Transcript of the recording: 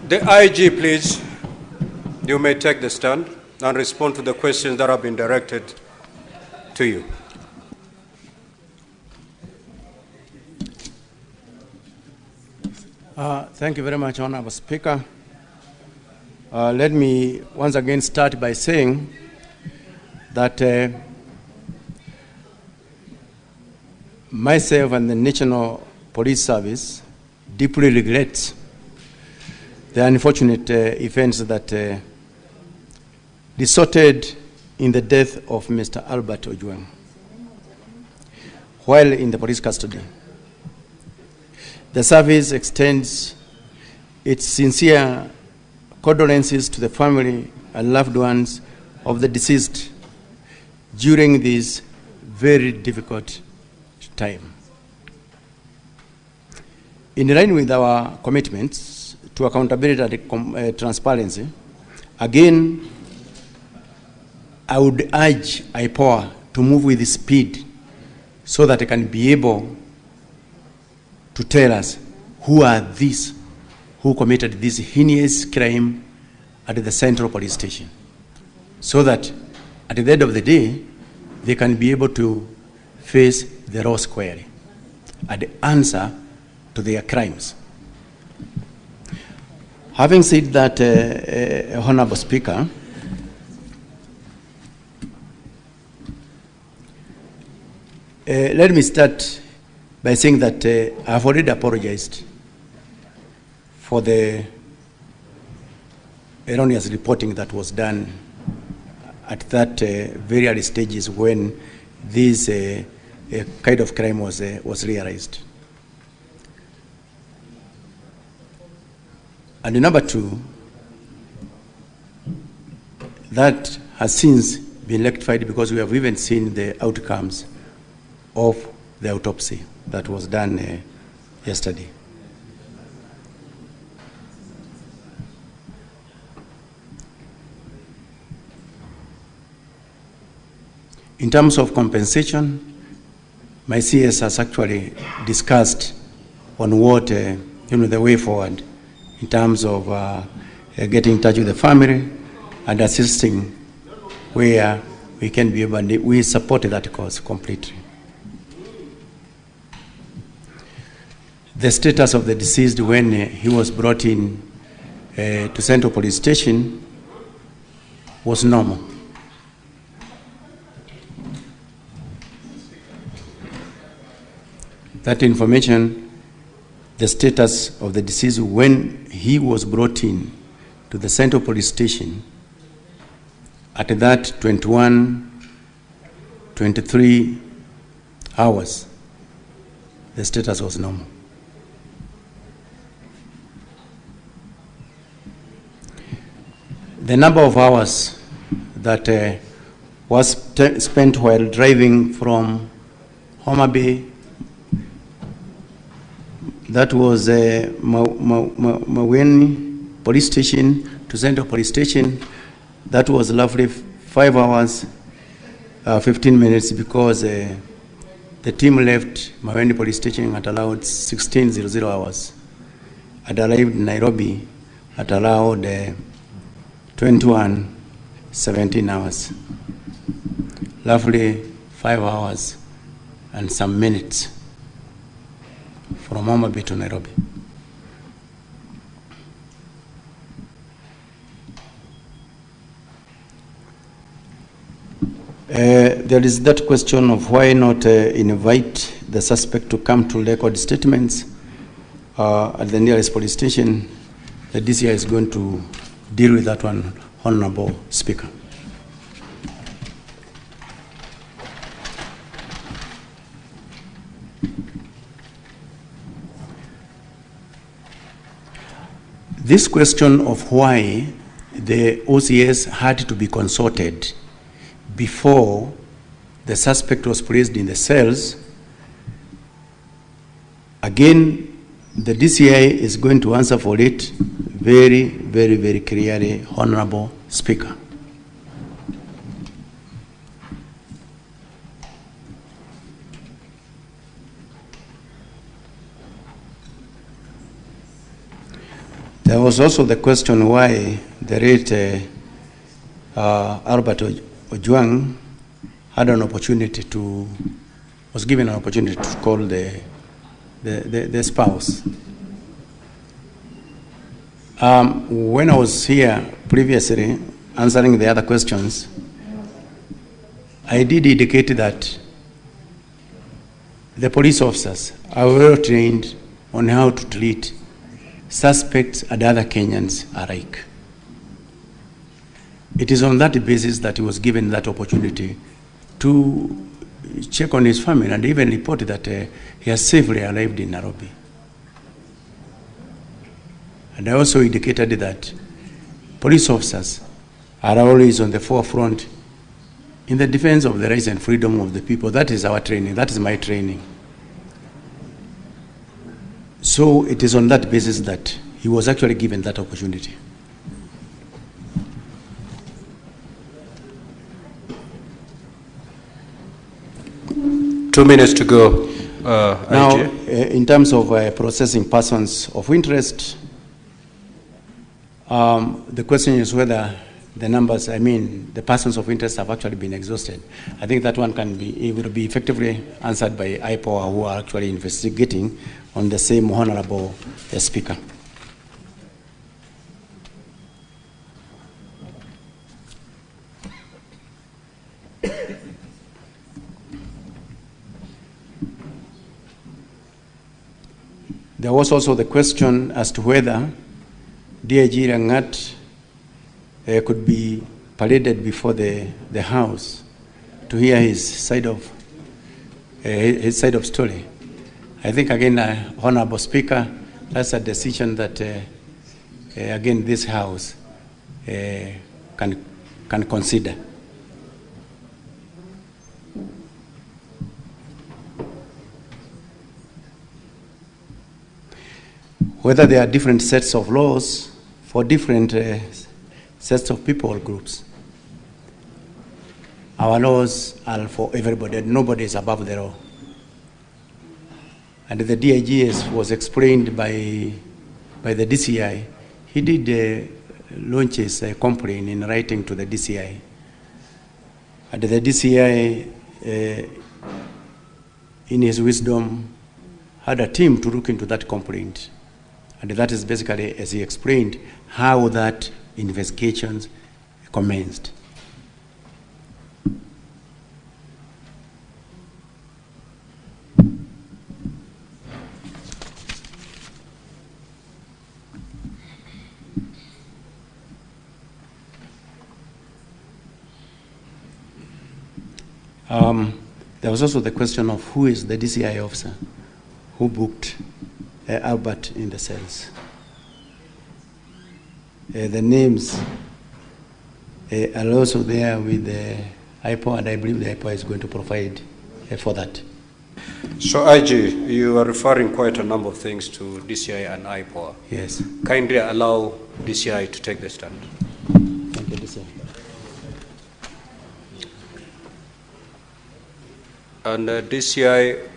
The IG, please. You may take the stand and respond to the questions that have been directed to you. Thank you very much, Honorable Speaker. Let me once again start by saying that myself and the National Police Service deeply regrets the unfortunate events that resulted in the death of Mr. Albert Ojwang while in the police custody. The service extends its sincere condolences to the family and loved ones of the deceased during this very difficult time. In line with our commitments to accountability and transparency, again, I would urge IPOA to move with speed so that it can be able to tell us who are these who committed this heinous crime at the Central Police Station, so that at the end of the day, they can be able to face the law squarely and answer to their crimes. Having said that, Honorable Speaker, let me start by saying that I've already apologized for the erroneous reporting that was done at that very early stages when this kind of crime was realized. And number two, that has since been rectified because we have even seen the outcomes of the autopsy that was done yesterday. In terms of compensation, my CS has actually discussed on what the way forward in terms of getting in touch with the family and assisting where we can be able, and we support that cause completely. The status of the deceased when he was brought in to Central Police Station was normal. That information, the status of the deceased when he was brought in to the Central Police Station at that 23 hours, the status was normal. The number of hours that was spent while driving from Mutembei, that was makwiny Police Station to Central Police Station, that was roughly 5 hours, 15 minutes, because the team left makwiny Police Station at around 16:00 hours and arrived in Nairobi at around 21:17 hours, roughly 5 hours and some minutes from Mutembei to Nairobi. There is that question of why not invite the suspect to come to record statements at the nearest police station. The DCI is going to deal with that one, Honorable Speaker. This question of why the OCS had to be consulted before the suspect was placed in the cells, again, the DCI is going to answer for it very, very, very clearly, Honorable Speaker. There was also the question why the late Albert Ojwang had an opportunity was given an opportunity to call the spouse. When I was here previously answering the other questions, I did indicate that the police officers are well trained on how to treat suspects and other Kenyans alike. It is on that basis that he was given that opportunity to check on his family and even report that he has safely arrived in Nairobi. And I also indicated that police officers are always on the forefront in the defense of the rights and freedom of the people. That is our training. That is my training. So it is on that basis that he was actually given that opportunity. Two minutes to go. Now, in terms of processing persons of interest, the question is whether the numbers, the persons of interest have actually been exhausted. I think that one will be effectively answered by IPOA, who are actually investigating on the same honorable speaker. There was also the question as to whether DIG Rangat could be paraded before the House to hear his side of story. I think again, Honorable Speaker, that's a decision that again this House can consider. Whether there are different sets of laws for different sets of people or groups. Our laws are for everybody, and nobody is above the law. And the DIG was explained by the DCI. He did launch his complaint in writing to the DCI. And the DCI, in his wisdom, had a team to look into that complaint. And that is basically, as he explained, how that investigations commenced. There was also the question of who is the DCI officer who booked Albert in the cells. The names are also there with the IPO, and I believe the IPO is going to provide for that. So, IG, you are referring quite a number of things to DCI and IPO. Yes. Kindly allow DCI to take the stand. Thank you, DCI. And DCI